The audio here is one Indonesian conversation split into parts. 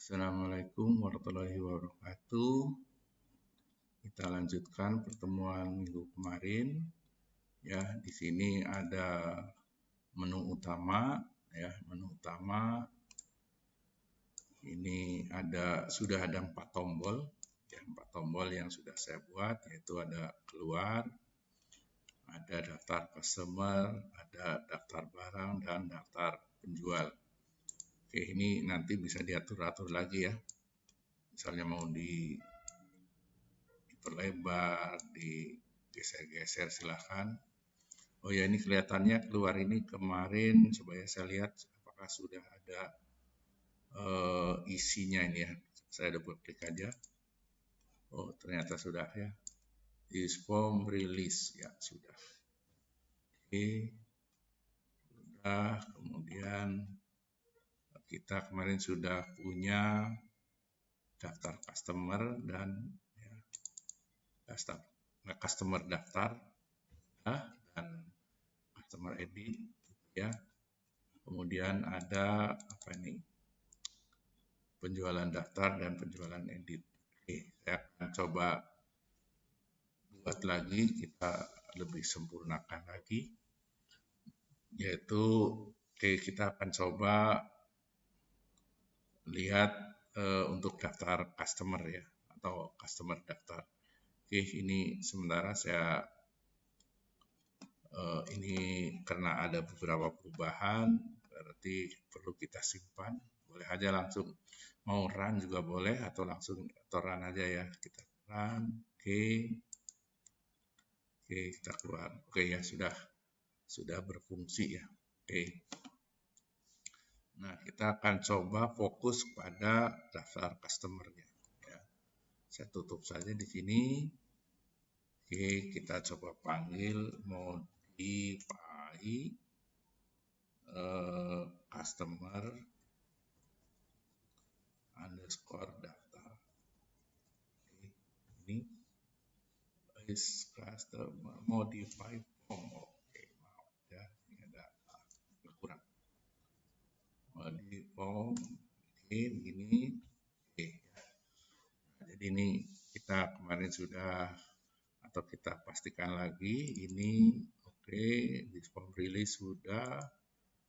Assalamualaikum warahmatullahi wabarakatuh. Kita lanjutkan pertemuan minggu kemarin. Ya, di sini ada menu utama. Ya, menu utama. Ini sudah ada 4 tombol. Ya, 4 tombol yang sudah saya buat, yaitu ada keluar, ada daftar customer, ada daftar barang, dan daftar penjual. Oke, ini nanti bisa diatur-atur lagi ya. Misalnya mau diperlebar, digeser-geser silahkan. Oh ya, ini kelihatannya keluar ini kemarin, coba ya saya lihat apakah sudah ada isinya ini ya. Saya double klik aja. Oh, ternyata sudah ya. This form release ya, sudah. Oke. Sudah, kemudian kita kemarin sudah punya daftar customer dan ya, customer daftar dan customer edit ya. Kemudian ada apa ini? Penjualan daftar dan penjualan edit. Oke, saya akan coba buat lagi, kita lebih sempurnakan lagi. Yaitu kita akan coba lihat untuk daftar customer ya, atau customer daftar. Oke, ini sementara saya ini karena ada beberapa perubahan, berarti perlu kita simpan. Boleh aja langsung mau run juga boleh, atau langsung run aja ya. Kita run, oke, kita keluar. Oke ya, sudah berfungsi ya. Oke. Nah, kita akan coba fokus pada daftar customer-nya. Ya. Saya tutup saja di sini. Oke, kita coba panggil modify customer underscore daftar. Oke, ini is customer modify form. Oke, maaf ya, ini ada kurang. Modify form, oke, begini. Oke, nah, jadi ini kita kemarin sudah, atau kita pastikan lagi ini oke, di form release sudah.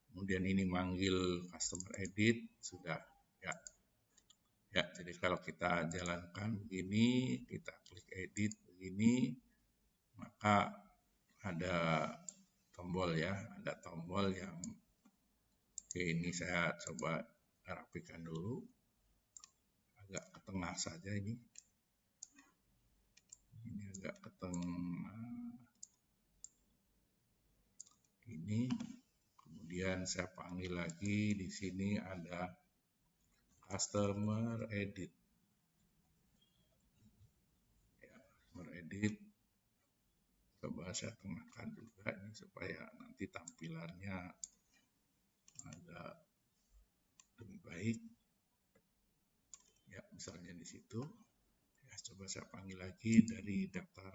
Kemudian ini manggil customer edit sudah ya. Ya, jadi kalau kita jalankan begini, kita klik edit begini, maka ada tombol ya, ada tombol yang oke, ini saya coba rapikan dulu, agak ke tengah saja ini agak ke tengah ini. Kemudian saya panggil lagi, di sini ada customer edit ya, customer edit. Coba saya tengahkan juga ini supaya nanti tampilannya agak lebih baik ya, misalnya di situ ya. Coba saya panggil lagi dari daftar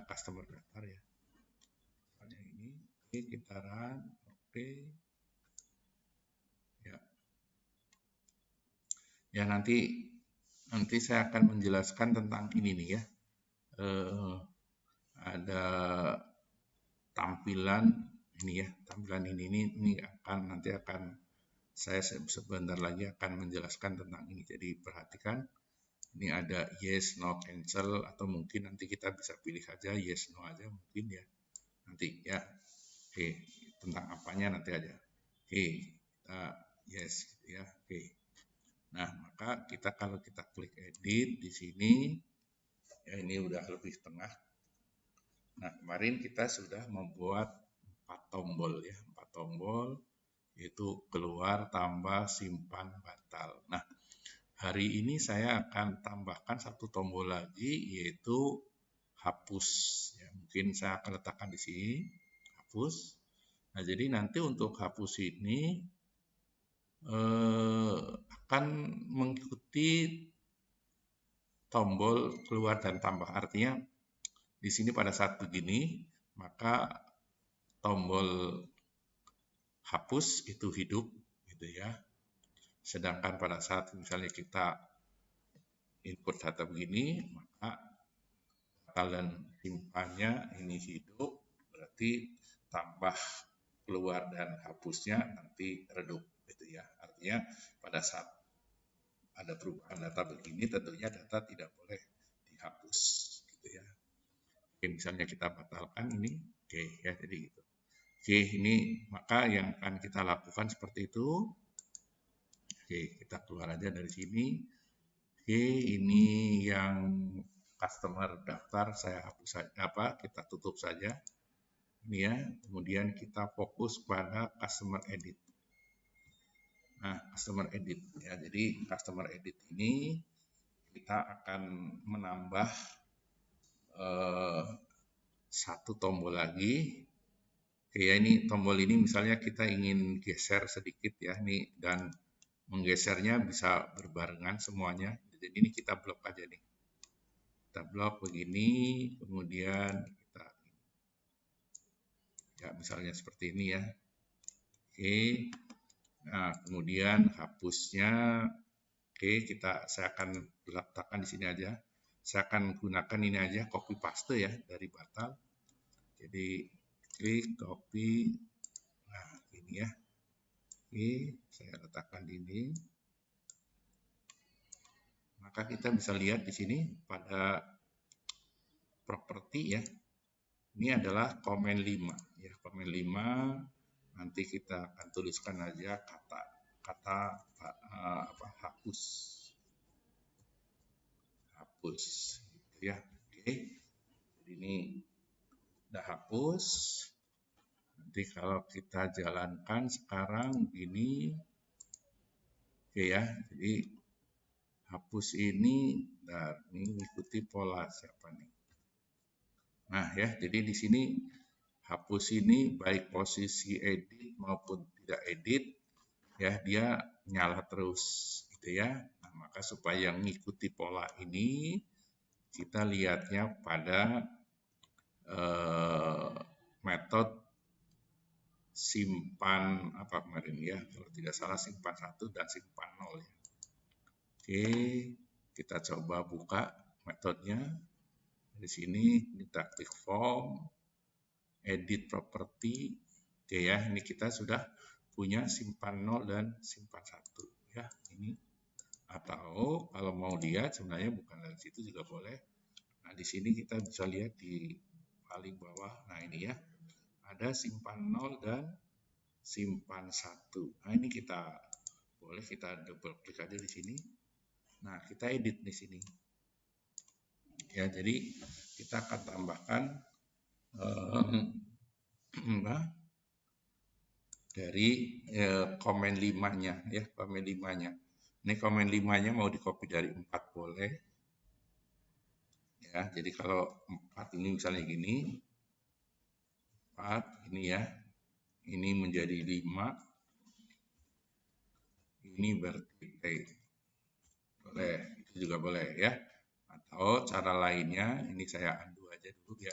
customer daftar ya, misalnya ini. Oke, kita run. Oke ya. Ya, nanti saya akan menjelaskan tentang ini nih ya. Ada tampilan ini ya, tampilan ini nanti akan saya sebentar lagi akan menjelaskan tentang ini. Jadi perhatikan, ini ada yes, no, cancel, atau mungkin nanti kita bisa pilih aja yes, no aja mungkin ya nanti ya. Oke, tentang apanya nanti aja. Oke, kita yes ya. Oke. Nah, maka kita kalau kita klik edit di sini ya, ini udah lebih tengah. Nah, kemarin kita sudah membuat 4 tombol ya, 4 tombol, yaitu keluar, tambah, simpan, batal. Nah, hari ini saya akan tambahkan 1 tombol lagi, yaitu hapus. Ya, mungkin saya akan letakkan di sini, hapus. Nah, jadi nanti untuk hapus ini akan mengikuti tombol keluar dan tambah. Artinya di sini pada saat begini, maka tombol hapus itu hidup gitu ya. Sedangkan pada saat misalnya kita input data begini, maka kalian simpannya ini hidup, berarti tambah keluar dan hapusnya nanti redup gitu ya. Artinya pada saat ada perubahan data begini, tentunya data tidak boleh dihapus gitu ya. Oke, misalnya kita batalkan ini, oke ya, jadi gitu. Oke, ini maka yang akan kita lakukan seperti itu. Oke, kita keluar aja dari sini. Oke, ini yang customer daftar saya hapus saja, kita tutup saja. Ini ya, kemudian kita fokus pada customer edit. Nah, customer edit ya. Jadi customer edit ini kita akan menambah satu tombol lagi. Oke ya, ini tombol ini misalnya kita ingin geser sedikit ya, nih, dan menggesernya bisa berbarengan semuanya. Jadi ini kita blok aja nih. Kita blok begini, kemudian kita ya misalnya seperti ini ya. Oke. Nah, kemudian hapusnya oke, saya akan letakkan di sini aja. Saya akan gunakan ini aja copy paste ya dari batal. Jadi klik copy. Nah, ini ya. Oke, saya letakkan di ini. Maka kita bisa lihat di sini pada properti ya. Ini adalah komen 5 ya. Komen 5 nanti kita akan tuliskan aja kata hapus gitu ya. Oke. Jadi ini udah hapus. Nanti kalau kita jalankan sekarang ini oke ya. Jadi hapus ini dan ini mengikuti pola siapa nih. Nah ya, jadi di sini hapus ini baik posisi edit maupun tidak edit ya, dia nyala terus gitu ya. Nah, maka supaya mengikuti pola ini kita lihatnya pada metode simpan apa kemarin ya, kalau tidak salah simpan 1 dan simpan 0 ya. Oke, kita coba buka metodenya. Di sini kita klik form, edit property. Oke ya, ini kita sudah punya simpan 0 dan simpan 1 ya. Ini atau kalau mau lihat sebenarnya bukan dari situ juga boleh. Nah, di sini kita bisa lihat di paling bawah. Nah, ini ya. Ada simpan 0 dan simpan 1. Nah, ini kita boleh kita double klik aja di sini. Nah, kita edit di sini. Ya, jadi kita akan tambahkan dari komen 5-nya ya, komen 5-nya. Ini komen 5-nya mau di copy dari 4 boleh. Ya, jadi kalau 4 ini misalnya gini. 4 ini ya. Ini menjadi 5. Ini berarti boleh, itu juga boleh ya. Atau cara lainnya, ini saya undo aja dulu ya.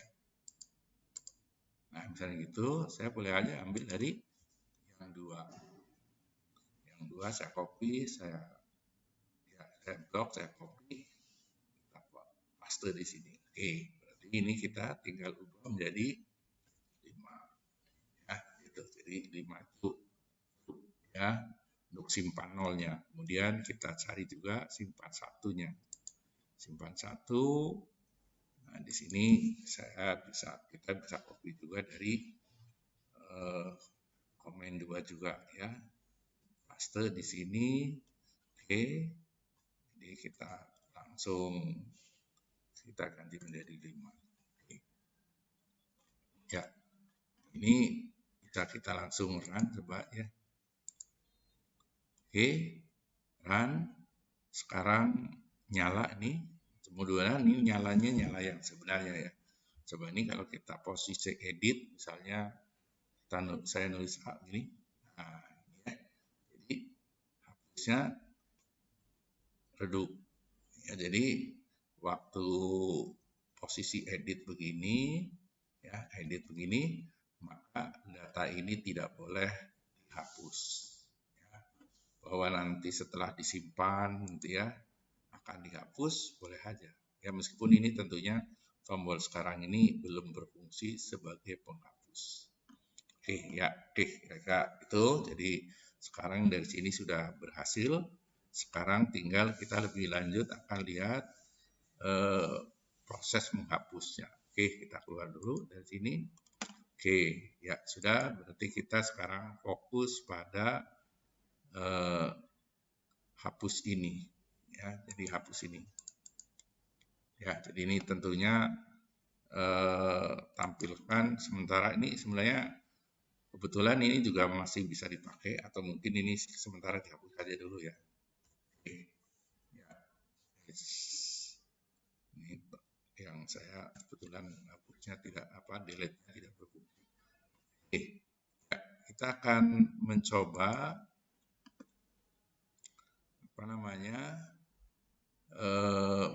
Nah, misalnya gitu, saya boleh aja ambil dari yang 2. Yang 2 saya copy, saya blok, saya copy, kita paste di sini. Oke, berarti ini kita tinggal ubah menjadi 5. Ya, itu. Jadi 5 itu ya untuk simpan 0-nya. Kemudian kita cari juga simpan 1-nya. Simpan 1. Nah, di sini kita bisa copy juga dari komen 2 juga ya. Paste di sini. Oke. Jadi kita langsung kita ganti menjadi 5. Oke. Ya. Ini bisa kita langsung run coba ya. Oke. Run. Sekarang nyala nih. Kemudian ini nyalanya nyala yang sebenarnya ya. Coba ini kalau kita posisi edit, misalnya saya nulis A gini, nah ini ya. Jadi hapusnya redup. Ya, jadi waktu posisi edit begini, ya edit begini, maka data ini tidak boleh dihapus. Ya. bahwa nanti setelah disimpan gitu ya akan dihapus, boleh aja. Ya meskipun ini tentunya tombol sekarang ini belum berfungsi sebagai penghapus. Oke, ya, oke, kira-kira itu. Jadi sekarang dari sini sudah berhasil. Sekarang tinggal kita lebih lanjut akan lihat proses menghapusnya. Oke, kita keluar dulu dari sini. Oke, ya sudah. Berarti kita sekarang fokus pada hapus ini. Ya, jadi hapus ini. Ya, jadi ini tentunya tampilkan sementara ini sebenarnya kebetulan ini juga masih bisa dipakai atau mungkin ini sementara dihapus saja dulu ya. Oke. Ya. Ini yang saya kebetulan hapusnya tidak delete-nya tidak berfungsi. Oke. Ya, kita akan mencoba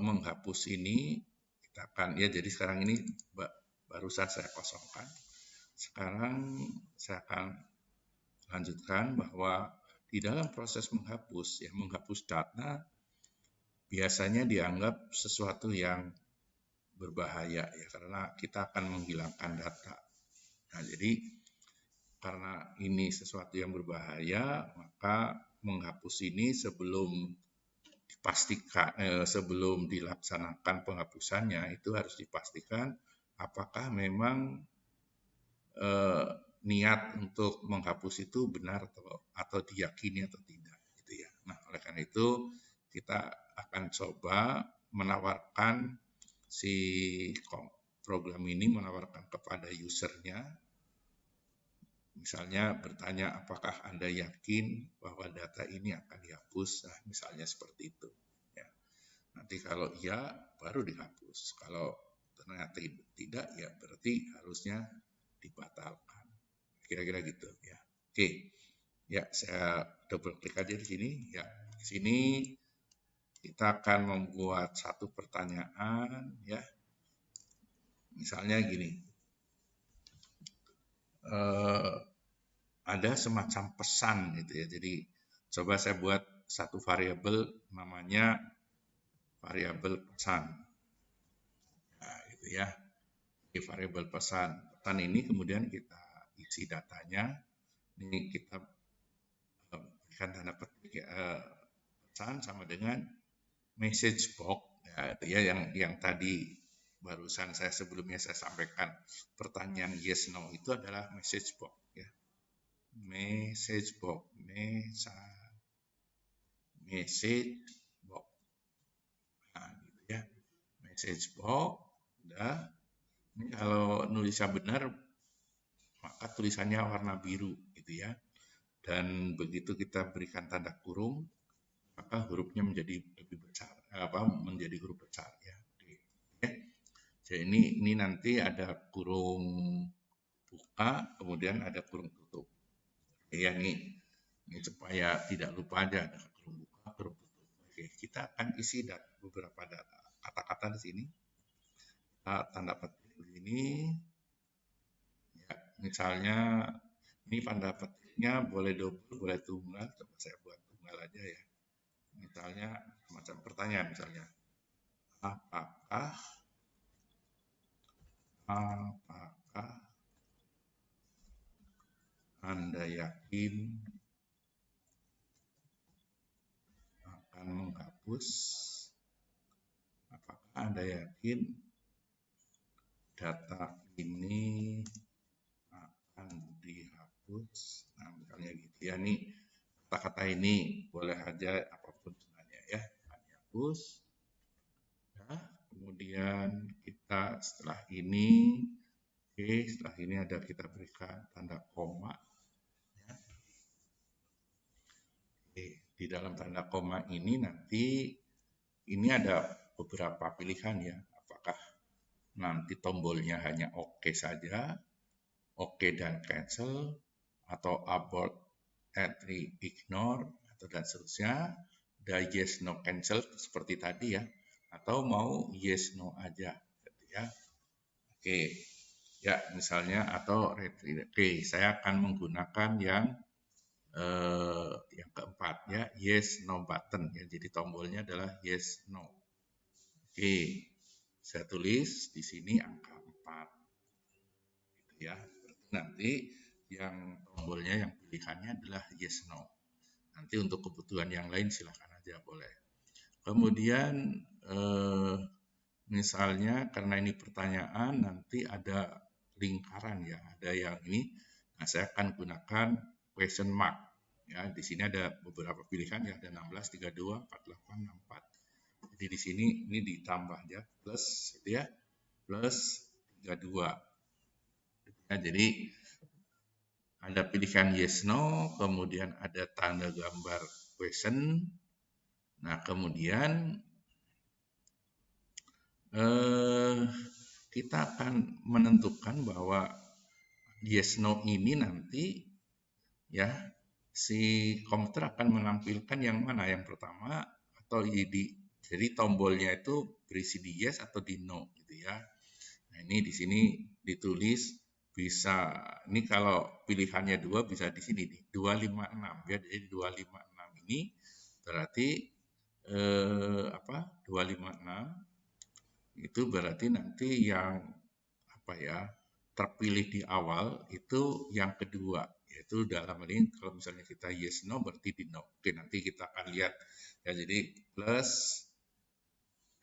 menghapus ini. Kita akan ya jadi sekarang ini barusan saya kosongkan. Sekarang saya akan lanjutkan bahwa di dalam proses menghapus, ya menghapus data biasanya dianggap sesuatu yang berbahaya ya karena kita akan menghilangkan data. Nah, jadi karena ini sesuatu yang berbahaya, maka menghapus ini sebelum dilaksanakan penghapusannya itu harus dipastikan apakah memang niat untuk menghapus itu benar atau diyakini atau tidak gitu ya. Nah, oleh karena itu kita akan coba menawarkan program ini menawarkan kepada usernya, misalnya bertanya apakah Anda yakin bahwa data ini akan dihapus, nah, misalnya seperti itu. Ya. Nanti kalau iya baru dihapus, kalau ternyata tidak ya berarti harusnya dibatalkan. Kira-kira gitu ya. Oke. Ya, saya double klik aja di sini. Ya, di sini kita akan membuat satu pertanyaan ya. Misalnya gini. Ada semacam pesan gitu ya. Jadi coba saya buat satu variabel namanya variabel pesan. Nah, gitu ya. Di variabel pesan. Pesan ini kemudian kita isi datanya. Ini kita berikan tanda petik pesan sama dengan message box ya, itu ya yang tadi barusan sebelumnya saya sampaikan pertanyaan yes no itu adalah message box ya. Message box, message box. Nah, gitu ya. Message box udah. Ini kalau nulisnya benar maka tulisannya warna biru gitu ya. Dan begitu kita berikan tanda kurung maka hurufnya menjadi lebih besar, menjadi huruf besar ya. Oke. Jadi ini nanti ada kurung buka, kemudian ada kurung tutup. Ya ini supaya tidak lupa aja ada kurung buka, kurung tutup. Oke, kita akan isi beberapa data kata-kata di sini. Tanda petik ini, ya misalnya ini tanda petiknya boleh double, boleh tunggal. Coba saya buat tunggal aja ya. Misalnya semacam pertanyaan misalnya apakah Anda yakin akan menghapus? Apakah Anda yakin data ini akan dihapus? Nah, misalnya gitu ya, nih kata-kata ini boleh aja apapun sebenarnya ya, akan dihapus. Nah, kemudian kita setelah ini, setelah ini ada kita berikan tanda koma. Ya. Di dalam tanda koma ini nanti ini ada beberapa pilihan ya. Apakah nanti tombolnya hanya oke saja, oke dan cancel, atau abort, entry, ignore, atau dan seterusnya. Ada yes, no, cancel seperti tadi ya. Atau mau yes, no aja. Gitu ya. Oke. Ya, misalnya atau retrieve. Oke, saya akan menggunakan yang yang keempat ya, yes no button ya. Jadi tombolnya adalah yes no. Oke, saya tulis di sini angka 4 gitu ya. Nanti yang tombolnya yang pilihannya adalah yes no. Nanti untuk kebutuhan yang lain silahkan aja boleh. Kemudian misalnya karena ini pertanyaan nanti ada lingkaran ya, ada yang ini. Nah, saya akan gunakan question mark. Ya, di sini ada beberapa pilihan ya, ada 16, 32, 48, 64. Jadi di sini ini ditambah ya, plus gitu ya, plus 32. Ya, jadi ada pilihan yes no, kemudian ada tanda gambar question. Nah, kemudian kita akan menentukan bahwa yes no ini nanti ya si komputer akan menampilkan yang mana, yang pertama atau jadi tombolnya itu berisi di yes atau di no gitu ya. Nah, ini di sini ditulis bisa, ini kalau pilihannya 2 bisa di sini nih 256 ya. Jadi 256 ini berarti 256 itu berarti nanti yang apa ya, terpilih di awal itu yang kedua, yaitu dalam ini kalau misalnya kita yes no berarti di no. Oke, nanti kita akan lihat ya. Jadi plus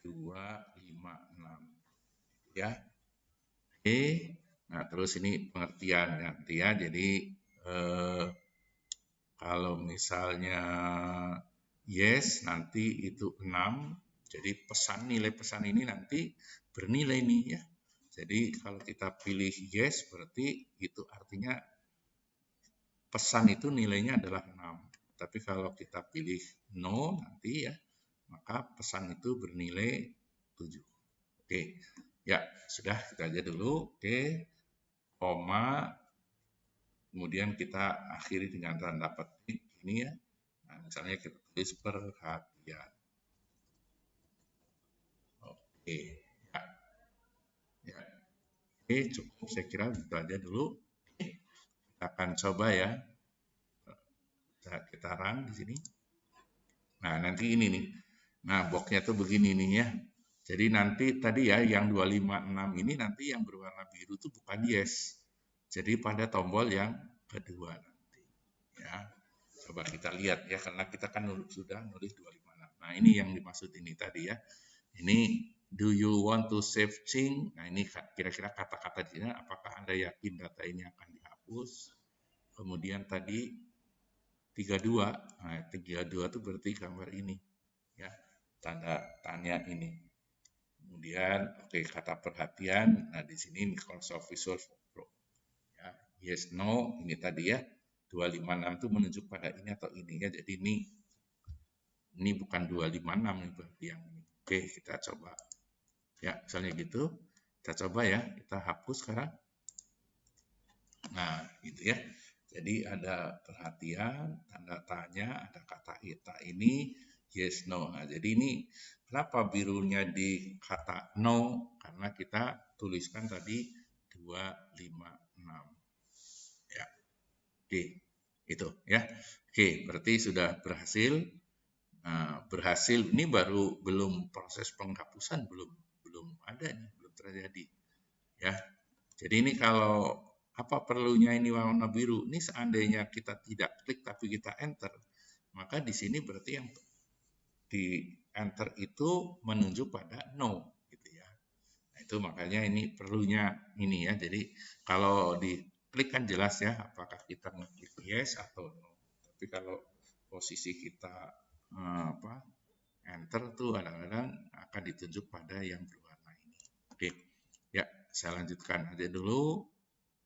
256 ya. Oke, nah terus ini pengertian nanti ya. Jadi kalau misalnya yes nanti itu 6, jadi nilai pesan ini nanti bernilai nih ya. Jadi kalau kita pilih yes berarti itu artinya pesan itu nilainya adalah 6. Tapi kalau kita pilih no nanti ya, maka pesan itu bernilai 7. Oke, ya sudah kita aja dulu. Oke, koma, kemudian kita akhiri dengan tanda petik ini ya. Nah, misalnya kita tulis perhatian. Oke, ya. Ya. Oke, cukup saya kira itu aja dulu. Kita akan coba ya. Kita run di sini. Nah, nanti ini nih. Nah, boxnya tuh begini nih ya. Jadi nanti tadi ya yang 256 ini nanti yang berwarna biru itu bukan yes. Jadi pada tombol yang kedua nanti. Ya. Coba kita lihat ya, karena kita kan sudah nulis 256. Nah, ini yang dimaksud ini tadi ya. Ini do you want to save change? Nah, ini kira-kira kata-kata di sini, apakah Anda yakin data ini akan dihapus? Kemudian tadi 32. Nah, 32 itu berarti gambar ini. Ya, tanda tanya ini. Kemudian oke, kata perhatian. Nah, di sini Microsoft Visual Pro. Ya, yes no ini tadi ya. 256 itu menunjuk pada ini atau ini ya. Jadi ini bukan 256 ini berarti yang ini. Oke, kita coba. Ya, misalnya gitu. Kita coba ya, kita hapus sekarang. Nah, gitu ya. Jadi ada perhatian, tanda tanya, ada kata ita ini, yes, no. Nah, jadi ini kenapa birunya di kata no? Karena kita tuliskan tadi 256. Ya, oke, itu ya. Oke, berarti sudah berhasil. Nah, berhasil ini belum proses penghapusan belum ada nih, belum terjadi. Ya, jadi ini kalau apa perlunya ini warna biru? Ini seandainya kita tidak klik tapi kita enter, maka di sini berarti yang di enter itu menunjuk pada no gitu ya. Nah, itu makanya ini perlunya ini ya. Jadi kalau diklik kan jelas ya apakah kita ngeklik yes atau no. Tapi kalau posisi kita enter tuh kadang-kadang akan ditunjuk pada yang berwarna ini. Oke. Ya, saya lanjutkan aja dulu.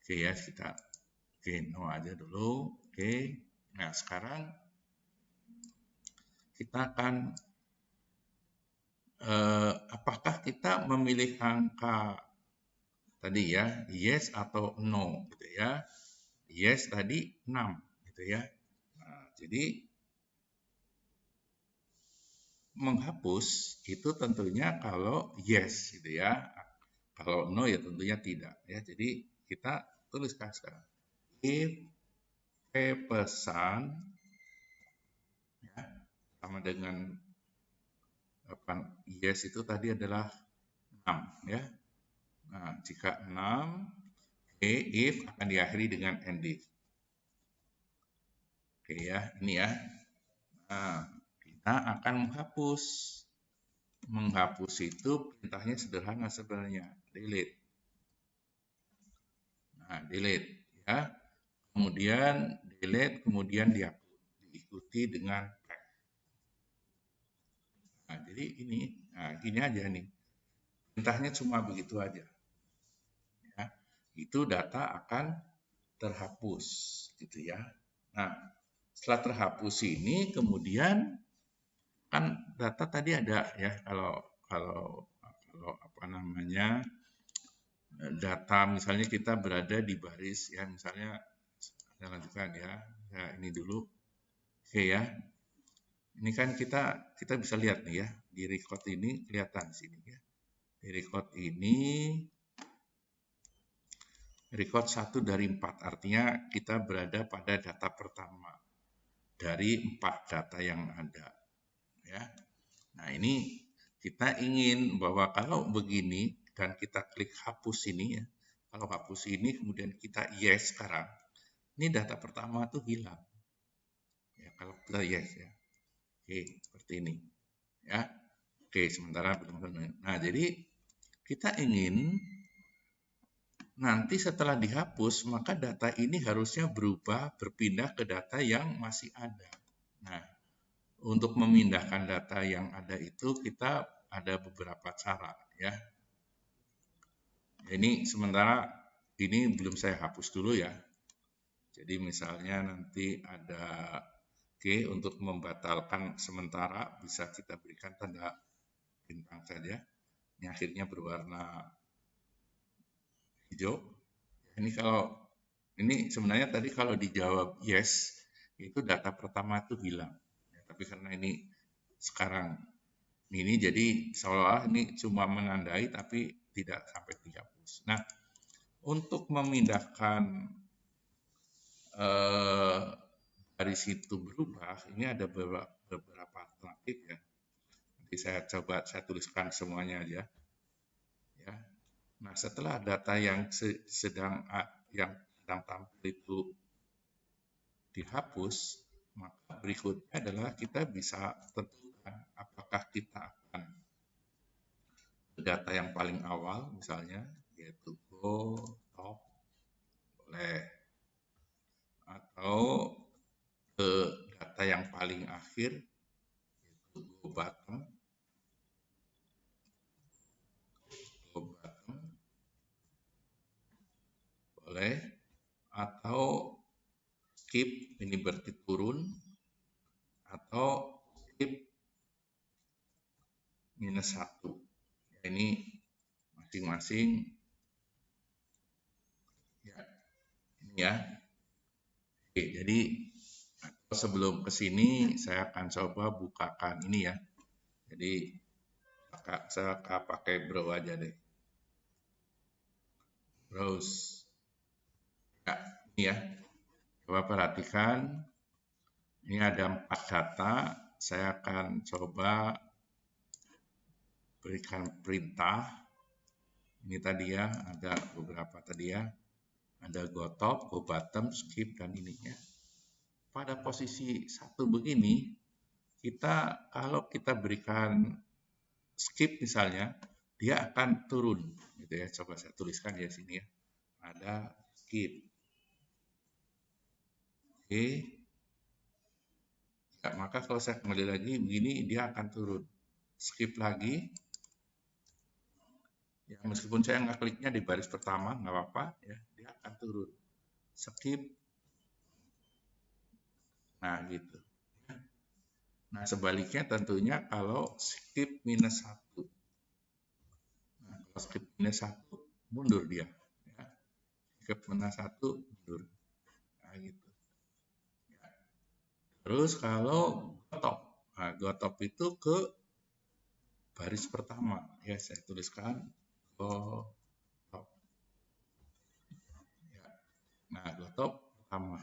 Oke ya, kita no aja dulu. Oke. Nah, sekarang kita akan apakah kita memilih angka tadi ya, yes atau no gitu ya. Yes tadi 6 gitu ya. Nah, jadi menghapus itu tentunya kalau yes gitu ya. Kalau no ya tentunya tidak ya. Jadi kita tuliskan sekarang. If pesan ya, sama dengan yes itu tadi adalah 6 ya. Nah, jika 6 if akan diakhiri dengan end if. Oke ya, ini ya. Nah, kita akan menghapus. Menghapus itu perintahnya sederhana sebenarnya, delete. Nah, delete ya. Kemudian delete, kemudian diikuti dengan tag. Nah, jadi gini aja nih. Perintahnya cuma begitu aja. Ya, itu data akan terhapus gitu ya. Nah, setelah terhapus ini kemudian kan data tadi ada ya kalau apa namanya data misalnya kita berada di baris ya misalnya saya lanjutkan ya. Ya ini dulu. Oke ya. Ini kan kita bisa lihat nih ya di record ini kelihatan di sini ya. Di record ini record 1 dari 4 artinya kita berada pada data pertama dari 4 data yang ada ya. Nah, ini kita ingin bahwa kalau begini dan kita klik hapus ini ya. Kalau hapus ini kemudian kita yes sekarang. Ini data pertama tuh hilang. Ya, kalau kita yes ya. Oke, seperti ini. Ya. Oke, sementara benar-benar. Nah, jadi kita ingin nanti setelah dihapus, maka data ini harusnya berpindah ke data yang masih ada. Nah, untuk memindahkan data yang ada itu kita ada beberapa cara ya. Ini sementara ini belum saya hapus dulu ya. Jadi misalnya nanti ada untuk membatalkan sementara bisa kita berikan tanda bintang saja. Ini akhirnya berwarna hijau. Ini sebenarnya tadi kalau dijawab yes itu data pertama itu hilang. Ya, tapi karena ini sekarang ini jadi seolah-olah ini cuma menandai tapi tidak sampai dihapus. Nah, untuk memindahkan garis itu berubah, ini ada beberapa alternatif ya. Nanti saya tuliskan semuanya aja. Ya. Nah, setelah data yang sedang tampil itu dihapus, maka berikutnya adalah kita bisa tentukan apakah kita akan data yang paling awal misalnya yaitu go top boleh atau ke data yang paling akhir yaitu go bottom boleh atau skip ini berarti turun atau skip minus 1 ya, ini masing-masing ya ini ya. Oke, jadi sebelum ke sini saya akan coba bukakan ini ya. Jadi saya pakai browse aja deh. Browse. Ya, ini ya. Coba perhatikan. Ini ada 4 data. Saya akan coba berikan perintah. Ini tadi ya, ada beberapa tadi ya. Ada go top, go bottom, skip, dan ininya. Pada posisi 1 begini, kalau kita berikan skip misalnya, dia akan turun gitu ya. Coba saya tuliskan di sini ya. Ada skip. Oke. Ya, maka kalau saya kembali lagi begini dia akan turun. Skip lagi. Ya, meskipun saya nggak kliknya di baris pertama nggak apa-apa ya, dia akan turun. Skip. Nah, gitu. Nah, sebaliknya tentunya kalau skip minus 1. Nah, kalau skip minus 1 mundur dia. Ya. Skip minus 1 mundur. Nah, gitu. Ya. Terus kalau gotop. Nah, gotop itu ke baris pertama. Ya, saya tuliskan gotop. Ya. Nah, gotop pertama.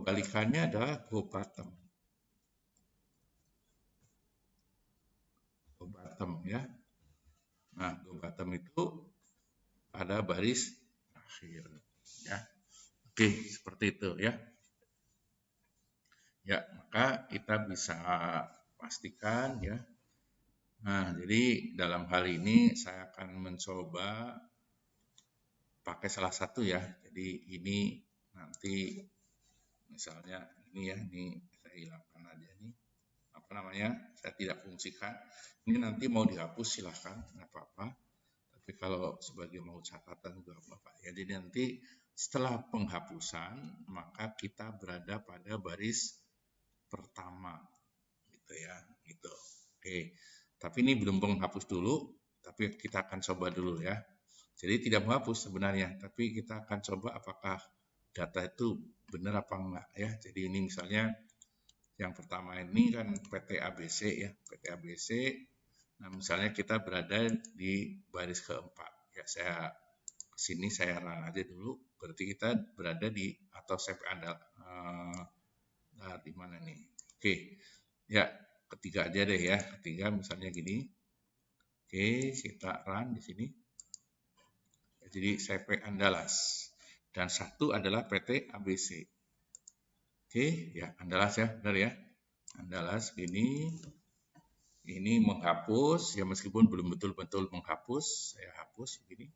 kebalikannya adalah go bottom. Go bottom ya. Nah, go bottom itu pada baris akhir ya. Oke, seperti itu ya. Ya, maka kita bisa pastikan ya. Nah, jadi dalam hal ini saya akan mencoba pakai salah satu ya. Jadi ini nanti misalnya ini ya, ini saya hilangkan aja nih. Apa namanya? Saya tidak fungsikan. Ini nanti mau dihapus silahkan, nggak apa-apa. Tapi kalau sebagai mau catatan juga apa-apa. Ya, jadi nanti setelah penghapusan maka kita berada pada baris pertama gitu ya, gitu. Oke. Tapi ini belum menghapus dulu, tapi kita akan coba dulu ya. Jadi tidak menghapus sebenarnya, tapi kita akan coba apakah data itu benar apa enggak ya. Jadi ini misalnya yang pertama ini kan PT ABC ya, PT ABC. Nah, misalnya kita berada di baris keempat. Ya, saya sini saya run aja dulu. Berarti kita berada di atau saya andal di mana nih? Oke. Ya, ketiga aja deh ya. Ketiga misalnya gini. Oke, kita run di sini. Jadi CP Andalas. Dan satu adalah PT ABC. Oke, ya Andalas ya, benar ya. Andalas ini menghapus, ya meskipun belum betul-betul menghapus, saya hapus begini.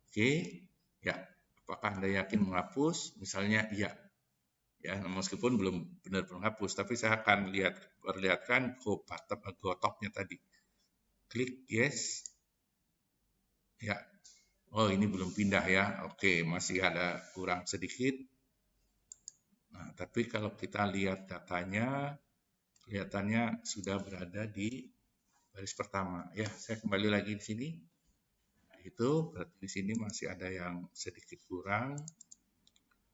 Oke, ya apakah Anda yakin menghapus? Misalnya iya. Ya, meskipun belum benar menghapus, tapi saya akan perlihatkan go top-nya tadi. Klik yes. Ya, oh ini belum pindah ya. Oke, masih ada kurang sedikit. Nah, tapi kalau kita lihat datanya, kelihatannya sudah berada di baris pertama. Ya, saya kembali lagi di sini. Nah, itu berarti di sini masih ada yang sedikit kurang.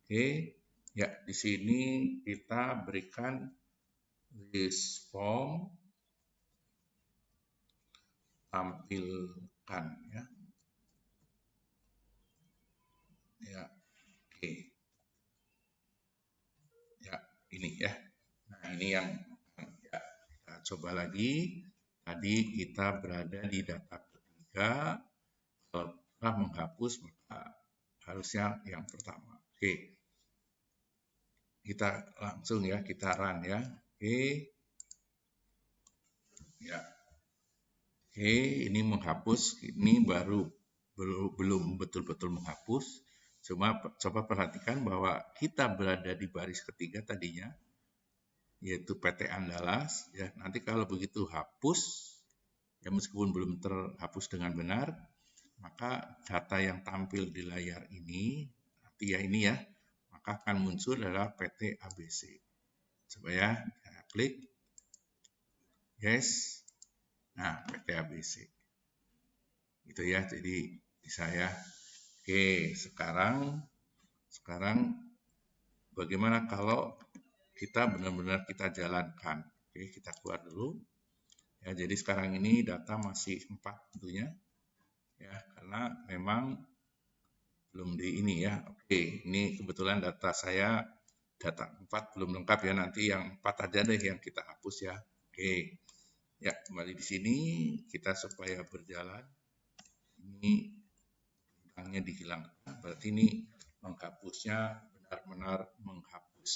Oke, ya di sini kita berikan this form tampilkan ya. Ya, oke. Ya, ini ya. Nah, ini yang ya, kita coba lagi. Tadi kita berada di data ketiga. Kalau telah menghapus maka harusnya yang pertama. Oke. Kita langsung ya, kita run ya. Oke. Ya. Oke, ini menghapus, ini belum betul-betul menghapus. Cuma coba perhatikan bahwa kita berada di baris ketiga tadinya, yaitu PT Andalas. Ya, nanti kalau begitu hapus, ya meskipun belum terhapus dengan benar, maka data yang tampil di layar ini, nanti ya ini ya, maka akan muncul adalah PT ABC. Coba ya, saya klik, yes. Nah, PT ABC. Gitu ya, jadi bisa ya. Oke, sekarang bagaimana kalau kita benar-benar kita jalankan. Oke, kita keluar dulu. Ya, jadi sekarang ini data masih 4 tentunya. Ya, karena memang belum di ini ya. Oke, ini kebetulan data saya data 4 belum lengkap ya. Nanti yang 4 aja deh yang kita hapus ya. Oke. Ya, kembali di sini kita supaya berjalan. Ini bintangnya dihilangkan. Berarti ini menghapusnya benar-benar menghapus.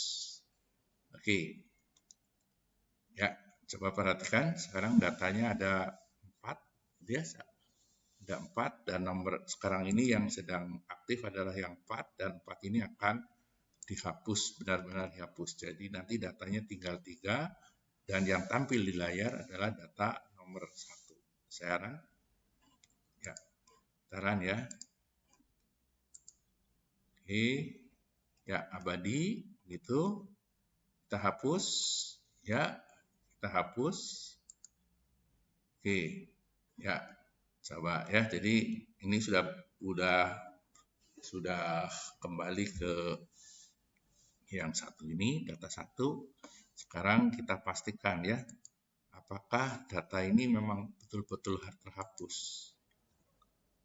Oke. Ya, coba perhatikan sekarang datanya ada 4 biasa. Ada 4 dan nomor sekarang ini yang sedang aktif adalah yang 4 dan 4 ini akan dihapus, benar-benar dihapus. Jadi nanti datanya tinggal 3 dan yang tampil di layar adalah data nomor 1. Saya run. Ya, taran ya. Oke. Ya, abadi gitu. Kita hapus. Ya, kita hapus. Oke. Ya, coba ya. Jadi ini sudah kembali ke yang satu ini, data 1. Sekarang kita pastikan ya, apakah data ini memang betul-betul terhapus.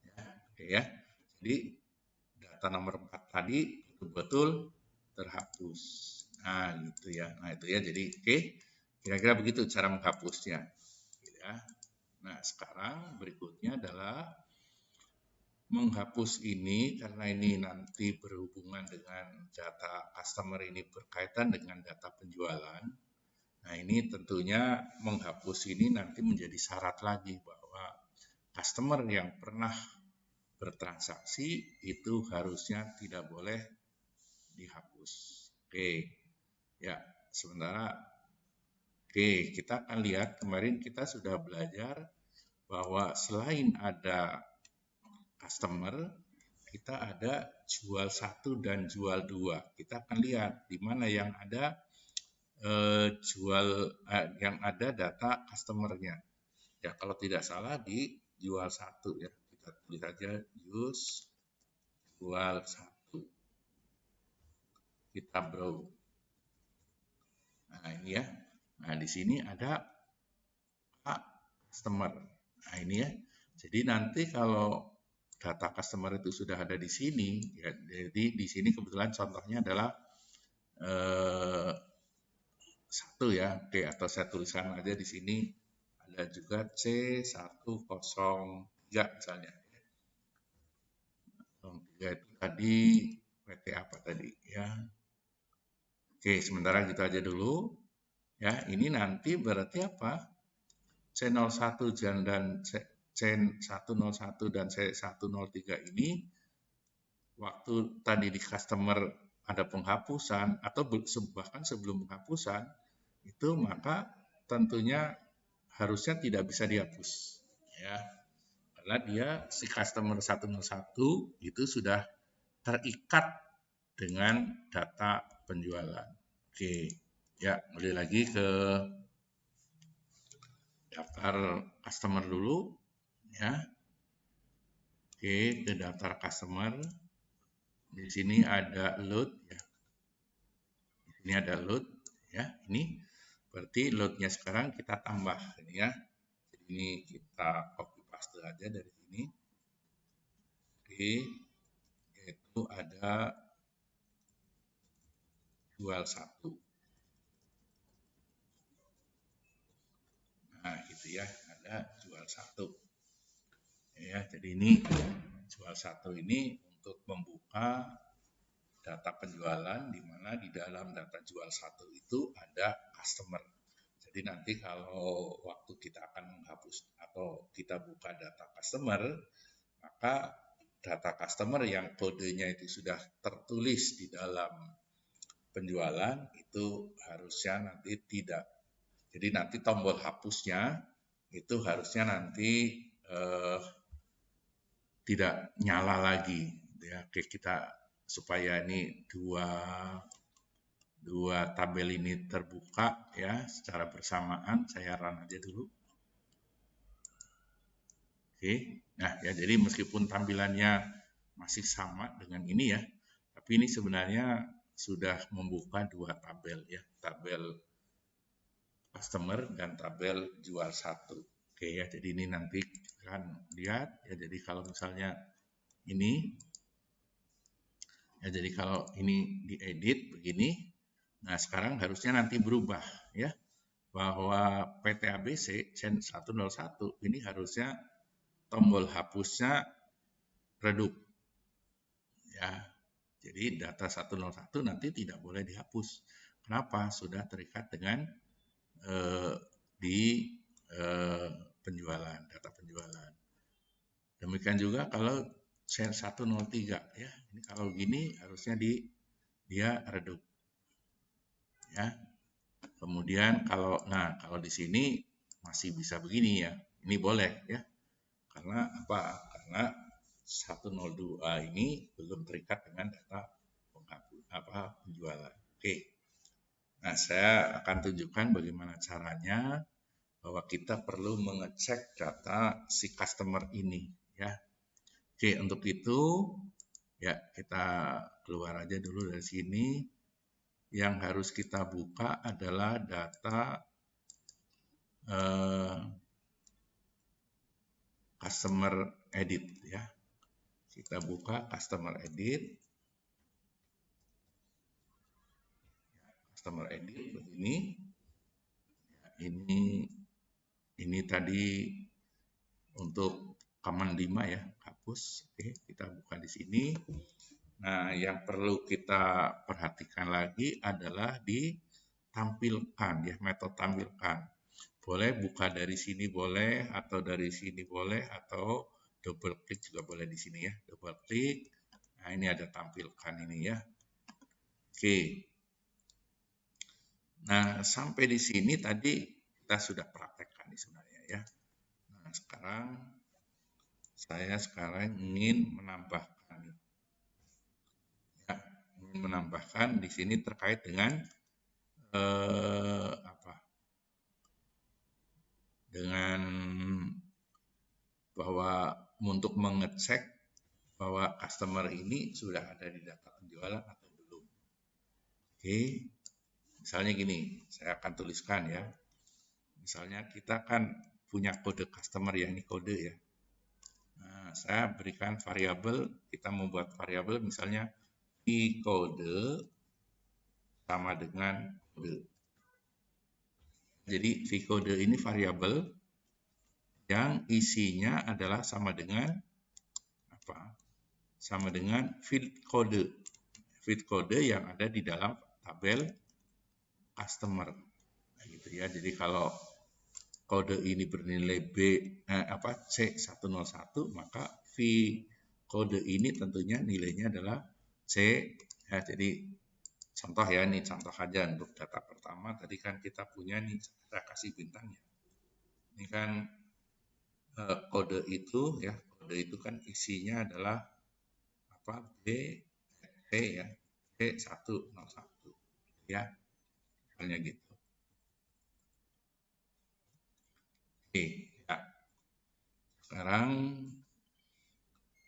Ya, oke ya. Jadi data nomor 4 tadi betul-betul terhapus. Nah, gitu ya. Nah, itu ya. Jadi, oke. Kira-kira begitu cara menghapusnya. Ya. Nah, sekarang berikutnya adalah menghapus ini, karena ini nanti berhubungan dengan data customer ini berkaitan dengan data penjualan. Nah, ini tentunya menghapus ini nanti menjadi syarat lagi bahwa customer yang pernah bertransaksi itu harusnya tidak boleh dihapus. Oke, ya, sementara kita akan lihat kemarin kita sudah belajar bahwa selain ada customer, kita ada jual 1 dan jual 2. Kita akan lihat di mana yang ada yang ada data customernya. Ya, kalau tidak salah di jual 1 ya. Kita tulis aja use jual 1. Kita browse. Nah, ini ya. Nah, di sini ada customer. Nah, ini ya. Jadi nanti kalau data customer itu sudah ada di sini, ya, jadi di sini kebetulan contohnya adalah 1 ya, oke, atau saya tuliskan aja di sini ada juga C103 misalnya. 03 itu tadi PT apa tadi ya. Oke, sementara gitu aja dulu. Ya, ini nanti berarti apa? C01 dan C101 dan C103 ini waktu tadi di customer ada penghapusan atau bahkan sebelum penghapusan itu maka tentunya harusnya tidak bisa dihapus ya, karena dia si customer 101 itu sudah terikat dengan data penjualan. Oke, ya, kembali lagi ke daftar customer dulu ya. Oke, ke daftar customer. Di sini ada load ya. Ini ada load ya. Ini berarti loadnya sekarang kita tambah ini ya. Jadi ini kita copy paste aja dari sini. Oke, yaitu ada jual 1. Nah, gitu ya, ada jual 1. Ya, jadi ini jual 1 ini untuk membuka data penjualan di mana di dalam data jual 1 itu ada customer. Jadi nanti kalau waktu kita akan menghapus atau kita buka data customer, maka data customer yang kodenya itu sudah tertulis di dalam penjualan itu harusnya nanti tidak. Jadi nanti tombol hapusnya itu harusnya nanti tidak nyala lagi ya. Oke, kita supaya ini dua tabel ini terbuka ya secara bersamaan, saya run aja dulu. Oke, nah ya, jadi meskipun tampilannya masih sama dengan ini ya, tapi ini sebenarnya sudah membuka 2 tabel ya, tabel customer dan tabel jual 1. Oke ya, jadi ini nanti kan lihat ya, jadi kalau misalnya ini ya, jadi kalau ini diedit begini, nah sekarang harusnya nanti berubah ya, bahwa PT ABC Sen 101 ini harusnya tombol hapusnya redup ya. Jadi data 101 nanti tidak boleh dihapus. Kenapa? Sudah terikat dengan di penjualan, data penjualan. Demikian juga kalau Sen 103 ya. Ini kalau gini harusnya dia redup. Ya. Kemudian kalau di sini masih bisa begini ya. Ini boleh ya. Karena apa? Karena 102 ini belum terikat dengan data penjualan. Oke. Nah, saya akan tunjukkan bagaimana caranya bahwa kita perlu mengecek data si customer ini ya. Oke, untuk itu ya kita keluar aja dulu dari sini. Yang harus kita buka adalah data customer edit ya. Kita buka customer edit. customer edit begini. Ini tadi untuk command 5 ya, hapus. Oke, kita buka di sini. Nah, yang perlu kita perhatikan lagi adalah ditampilkan ya, metode tampilkan. Boleh buka dari sini boleh, atau dari sini boleh, atau double klik juga boleh di sini ya, double klik. Nah, ini ada tampilkan ini ya. Oke. Nah, sampai di sini tadi kita sudah praktekkan sebenarnya ya. Nah, saya sekarang ingin menambahkan di sini terkait dengan dengan bahwa untuk mengecek bahwa customer ini sudah ada di data penjualan atau belum. Oke, misalnya gini, saya akan tuliskan ya. Misalnya kita kan punya kode customer ya, ini kode ya. Nah, saya berikan variabel, kita membuat variabel misalnya kode sama dengan kode. Jadi vCode ini variabel yang isinya adalah sama dengan apa? Sama dengan field code. Field code yang ada di dalam tabel customer. Nah, gitu ya. Jadi kalau kode ini bernilai C101, maka vCode ini tentunya nilainya adalah C. Ya, jadi contoh ya, ini contoh aja untuk data pertama. Tadi kan kita punya nih, saya kasih bintangnya. Ini kan kode itu ya, kode itu kan isinya adalah apa? C ya, C101 ya, misalnya gitu. Oke, ya. Sekarang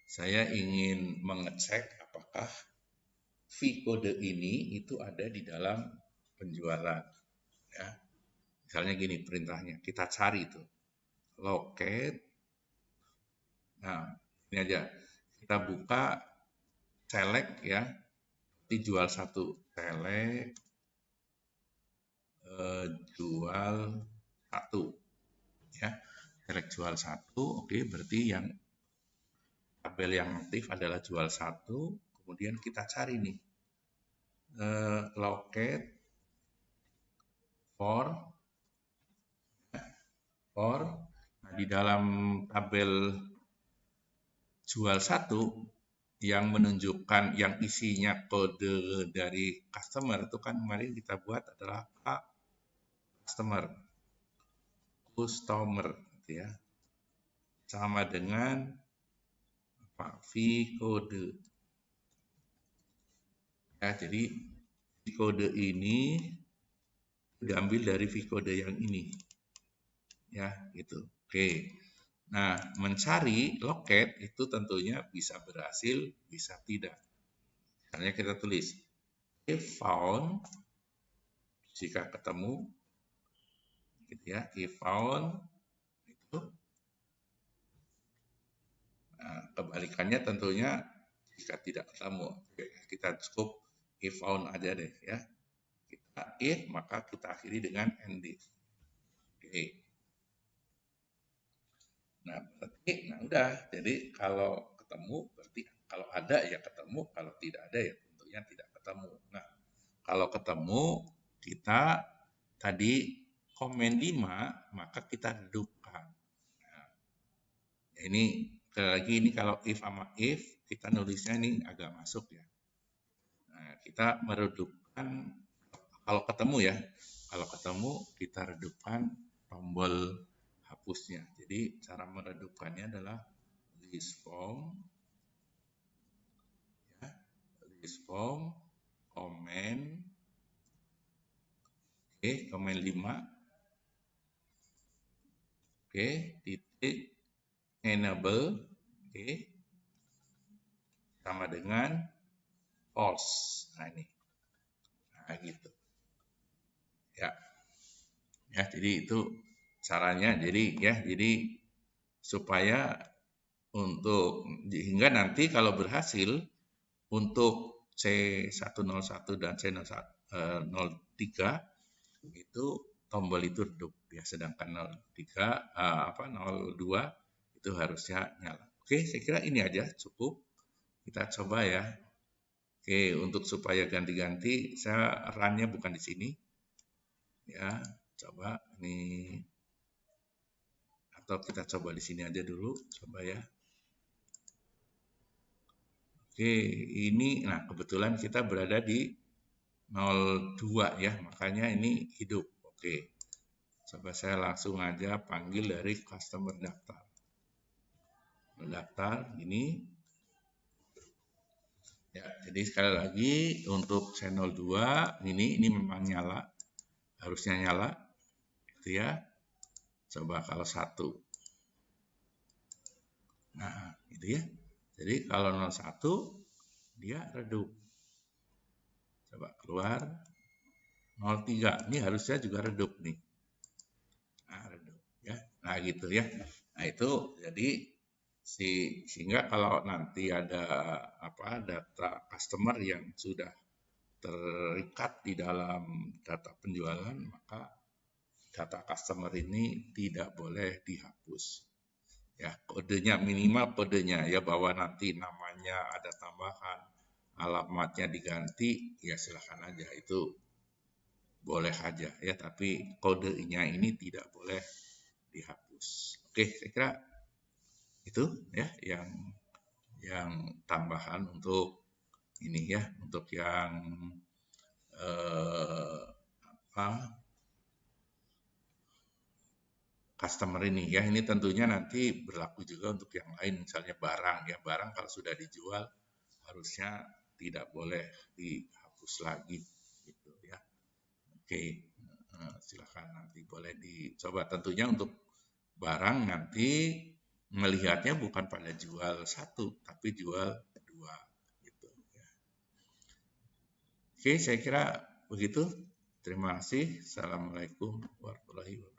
saya ingin mengecek apakah vCode ini itu ada di dalam penjualan ya. Misalnya gini perintahnya, kita cari itu locate. Nah, ini aja. Kita buka select ya. Dijual satu, select jual satu ya. Select jual satu, oke, berarti yang tabel yang aktif adalah jual satu. Kemudian kita cari nih locate for nah, di dalam tabel jual satu yang menunjukkan yang isinya kode dari customer itu kan kemarin kita buat adalah customer gitu ya, sama dengan vCode ya. Jadi vCode ini diambil dari vCode yang ini ya, gitu. Oke. Nah, mencari loket itu tentunya bisa berhasil, bisa tidak. Misalnya kita tulis if found, jika ketemu, gitu ya, if found itu. Nah, kebalikannya tentunya jika tidak ketemu. Kita cukup if found aja deh ya. Kita if, maka kita akhiri dengan end. Oke. Nah, berarti udah. Jadi kalau ketemu berarti kalau ada ya ketemu, kalau tidak ada ya tentunya tidak ketemu. Nah, kalau ketemu kita tadi komen 5 maka kita redupkan. Nah, ini lagi ini kalau if sama if kita nulisnya ini agak masuk ya. Nah, kita meredupkan kalau ketemu ya. Kalau ketemu kita redupkan tombol hapusnya. Jadi cara meredupkannya adalah list form ya, list form comment comment 5 titik enable sama dengan false. Nah ini. Nah gitu. Ya. Ya, jadi itu caranya. Jadi supaya untuk hingga nanti kalau berhasil untuk C101 dan C101 03 itu tombol itu redup ya, sedangkan 02 itu harusnya nyala. Oke, saya kira ini aja cukup. Kita coba ya. Oke, untuk supaya ganti-ganti, saya run-nya bukan di sini. Ya, coba ini, atau kita coba di sini aja dulu, coba ya. Oke, ini, nah kebetulan kita berada di 02 ya, makanya ini hidup. Oke, coba saya langsung aja panggil dari customer daftar. Daftar, ini. Ya, jadi sekali lagi untuk channel 2 ini memang nyala, harusnya nyala, gitu ya. Coba kalau 1. Nah, gitu ya. Jadi kalau 01 dia redup. Coba keluar. 03 ini harusnya juga redup nih. Nah, redup ya. Nah, gitu ya. Nah, itu jadi sehingga kalau nanti ada data customer yang sudah terikat di dalam data penjualan, maka data customer ini tidak boleh dihapus. Ya, kodenya minimal kodenya ya, bahwa nanti namanya ada tambahan, alamatnya diganti, ya silakan aja, itu boleh aja ya, tapi kodenya ini tidak boleh dihapus. Oke, saya kira itu ya yang tambahan untuk ini ya, untuk yang customer ini ya. Ini tentunya nanti berlaku juga untuk yang lain, misalnya barang ya, barang kalau sudah dijual harusnya tidak boleh dihapus lagi gitu ya. Oke, silakan nanti boleh dicoba. Tentunya untuk barang nanti melihatnya bukan pada jual 1 tapi jual 2 gitu ya. Oke, saya kira begitu. Terima kasih. Assalamualaikum warahmatullahi wabarakatuh.